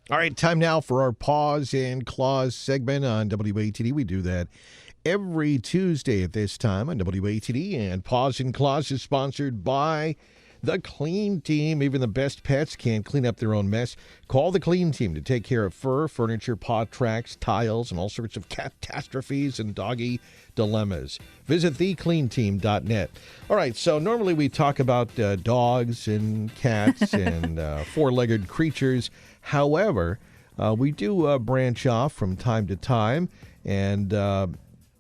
All right, time now for our Paws and Claws segment on WATD. We do that every Tuesday at this time on WATD. And Paws and Claws is sponsored by the Clean Team. Even the best pets can't clean up their own mess. Call the Clean Team to take care of fur, furniture, paw tracks, tiles, and all sorts of catastrophes and doggy dilemmas. Visit thecleanteam.net. All right, so normally we talk about dogs and cats and four-legged creatures. However, we do branch off from time to time, and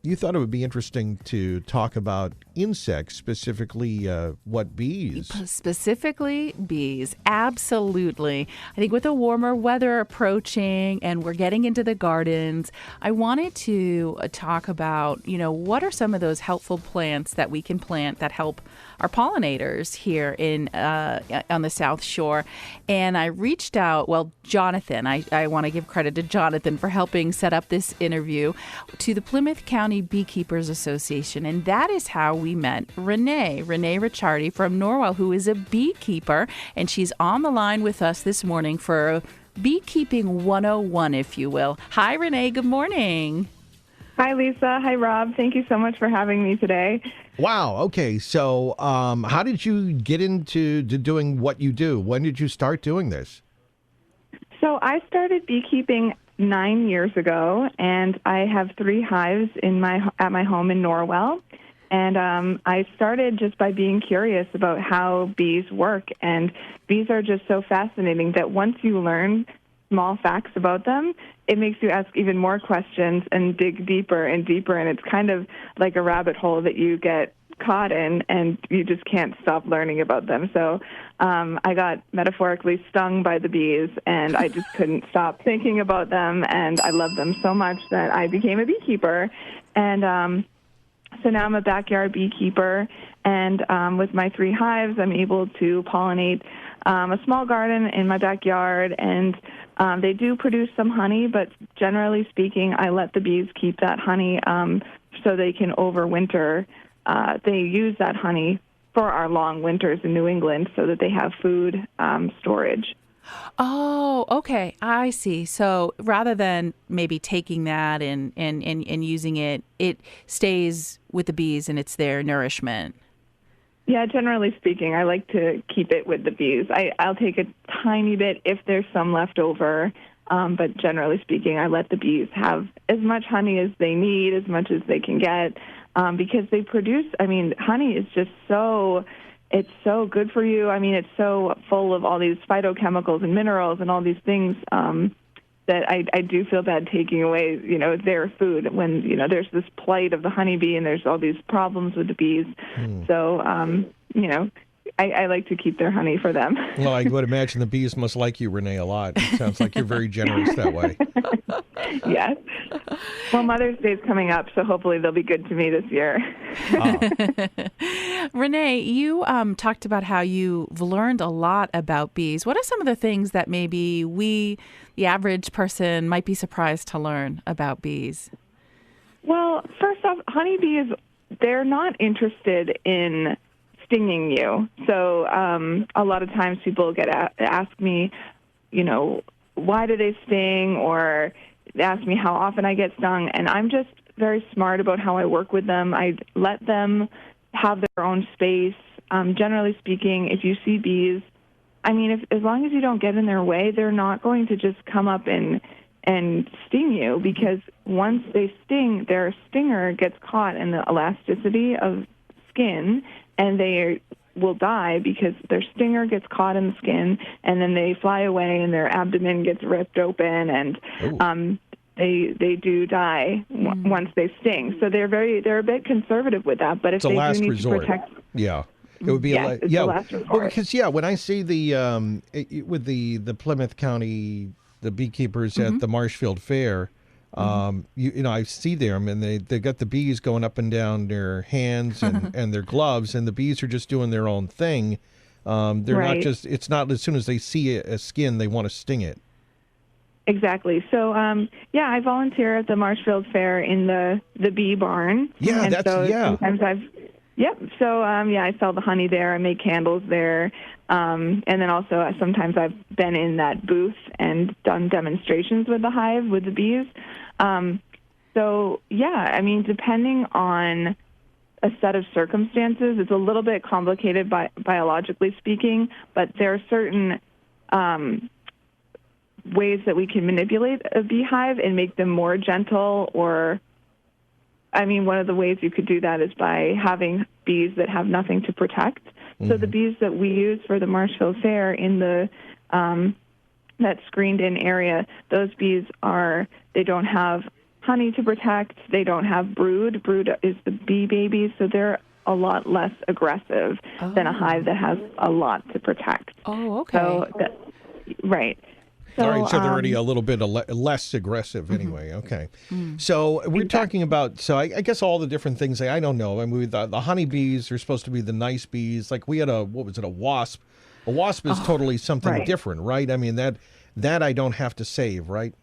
you thought it would be interesting to talk about insects, specifically what, bees? Specifically bees, absolutely. I think with the warmer weather approaching and we're getting into the gardens, I wanted to talk about, what are some of those helpful plants that we can plant that help our pollinators here on the South Shore. And I reached out, Jonathan, I want to give credit to Jonathan for helping set up this interview, to the Plymouth County Beekeepers Association. And that is how we met Renée Ricciardi from Norwell, who is a beekeeper. And she's on the line with us this morning for Beekeeping 101, if you will. Hi, Renée. Good morning. Hi, Lisa. Hi, Rob. Thank you so much for having me today. Wow. Okay. So how did you get into doing what you do? When did you start doing this? So I started beekeeping 9 years ago, and I have 3 hives at my home in Norwell. And I started just by being curious about how bees work. And bees are just so fascinating that once you learn small facts about them, it makes you ask even more questions and dig deeper and deeper. And it's kind of like a rabbit hole that you get caught in, and you just can't stop learning about them. So I got metaphorically stung by the bees, and I just couldn't stop thinking about them. And I love them so much that I became a beekeeper. And so now I'm a backyard beekeeper, and with my 3 hives, I'm able to pollinate a small garden in my backyard, and they do produce some honey, but generally speaking, I let the bees keep that honey so they can overwinter. They use that honey for our long winters in New England so that they have food storage. Oh, okay. I see. So rather than maybe taking that and using it, it stays with the bees and it's their nourishment. Yeah, generally speaking, I like to keep it with the bees. I'll take a tiny bit if there's some left over, but generally speaking, I let the bees have as much honey as they need, as much as they can get, because they produce, honey is just it's so good for you. It's so full of all these phytochemicals and minerals and all these things that I do feel bad taking away, their food when, there's this plight of the honeybee and there's all these problems with the bees. So, I like to keep their honey for them. Well, I would imagine the bees must like you, Renée, a lot. It sounds like you're very generous that way. Yes. Well, Mother's Day is coming up, so hopefully they'll be good to me this year. Renée, you talked about how you've learned a lot about bees. What are some of the things that maybe the average person, might be surprised to learn about bees? Well, first off, honeybees, they're not interested in stinging you. So a lot of times people ask me, why do they sting, or ask me how often I get stung, and I'm just very smart about how I work with them. I let them have their own space. Generally speaking, if you see bees, as long as you don't get in their way, they're not going to just come up and sting you, because once they sting, their stinger gets caught in the elasticity of skin, and they will die because their stinger gets caught in the skin, and then they fly away and their abdomen gets ripped open, and they do die once they sting. So they're a bit conservative with that. But if it's they a last do need resort. to protect, it would be it's a last resort. Well, because when I see with the Plymouth County, the beekeepers at the Marshfield Fair. I see them, and they got the bees going up and down their hands and their gloves, and the bees are just doing their own thing. They're not just. It's not as soon as they see a skin, they want to sting it. Exactly. So, I volunteer at the Marshfield Fair in the bee barn. Yeah, and sometimes Yep. So, I sell the honey there. I make candles there. And then also sometimes I've been in that booth and done demonstrations with the hive, with the bees. Depending on a set of circumstances, it's a little bit complicated biologically speaking, but there are certain ways that we can manipulate a beehive and make them more gentle one of the ways you could do that is by having bees that have nothing to protect. Mm-hmm. So the bees that we use for the Marshfield Fair in the that screened-in area, those bees they don't have honey to protect. They don't have brood. Brood is the bee babies, so they're a lot less aggressive than a hive that has a lot to protect. Oh, okay. Right. So, all right, so they're already a little bit less aggressive anyway. Okay. So we're talking about, I guess all the different things. I don't know. I mean, the honeybees are supposed to be the nice bees. Like we had a wasp. A wasp is totally something different, right? I mean, that I don't have to save, right?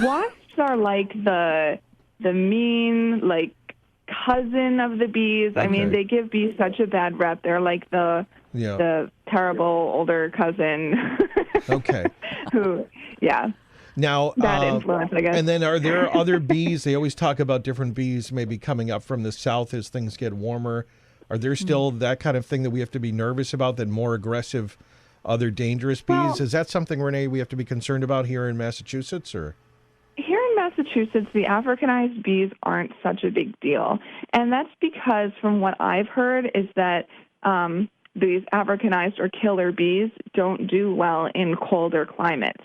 Wasps are like the mean, like, cousin of the bees. Okay. I mean, they give bees such a bad rep. They're like the terrible older cousin. Okay. Now, bad influence, I guess. And then are there other bees? They always talk about different bees maybe coming up from the south as things get warmer. Are there still that kind of thing that we have to be nervous about, that more aggressive, other dangerous bees? Well, is that something, Renee, we have to be concerned about here in Massachusetts? Or here in Massachusetts, the Africanized bees aren't such a big deal. And that's because, from what I've heard, is that these Africanized or killer bees don't do well in colder climates.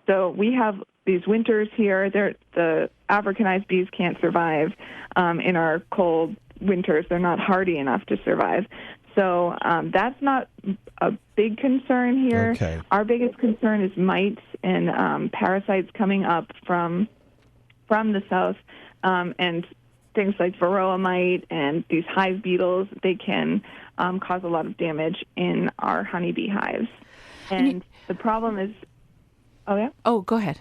So we have these winters here. The Africanized bees can't survive in our cold winters. They're not hardy enough to survive. So that's not a big concern here. Okay. Our biggest concern is mites and parasites coming up from the south, and things like varroa mite and these hive beetles. They can cause a lot of damage in our honeybee hives. And the problem is... Oh, yeah? Oh, go ahead.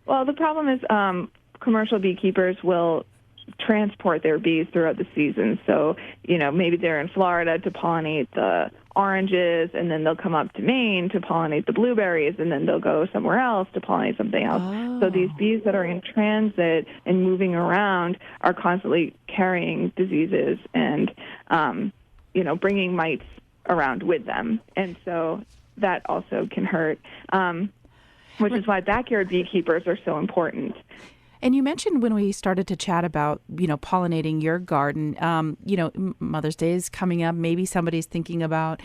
Well, the problem is commercial beekeepers will transport their bees throughout the season. So, maybe they're in Florida to pollinate the oranges, and then they'll come up to Maine to pollinate the blueberries, and then they'll go somewhere else to pollinate something else. Oh. So these bees that are in transit and moving around are constantly carrying diseases and, bringing mites around with them. And so that also can hurt, which is why backyard beekeepers are so important. And you mentioned when we started to chat about, pollinating your garden, Mother's Day is coming up. Maybe somebody's thinking about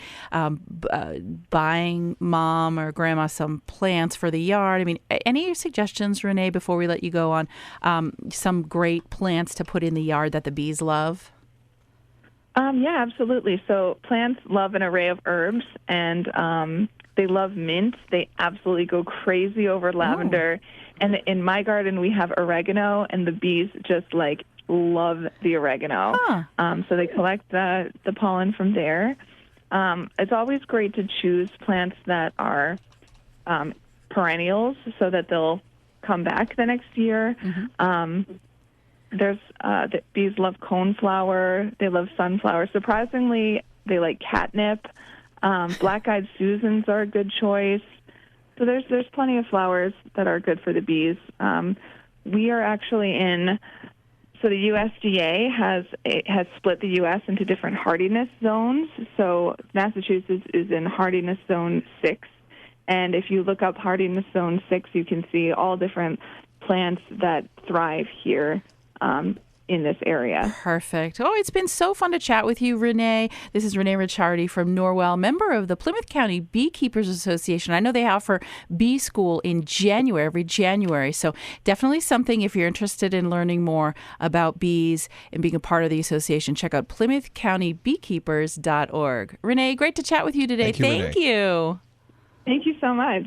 buying mom or grandma some plants for the yard. I mean, any suggestions, Renee, before we let you go, on some great plants to put in the yard that the bees love? Yeah, absolutely. So plants love an array of herbs, and they love mint. They absolutely go crazy over lavender. And in my garden, we have oregano, and the bees just love the oregano. Huh. So they collect the pollen from there. It's always great to choose plants that are perennials so that they'll come back the next year. Mm-hmm. The bees love coneflower. They love sunflower. Surprisingly, they like catnip. Black-eyed Susans are a good choice. So there's plenty of flowers that are good for the bees. We are actually so the USDA has split the U.S. into different hardiness zones. So Massachusetts is in hardiness zone 6. And if you look up hardiness zone 6, you can see all different plants that thrive here in this area. Perfect. Oh, it's been so fun to chat with you, Renee. This is Renee Ricciardi from Norwell, member of the Plymouth County Beekeepers Association. I know they offer bee school in every January. So definitely something, if you're interested in learning more about bees and being a part of the association, check out plymouthcountybeekeepers.org. Renee, great to chat with you today. Thank you. Thank you so much.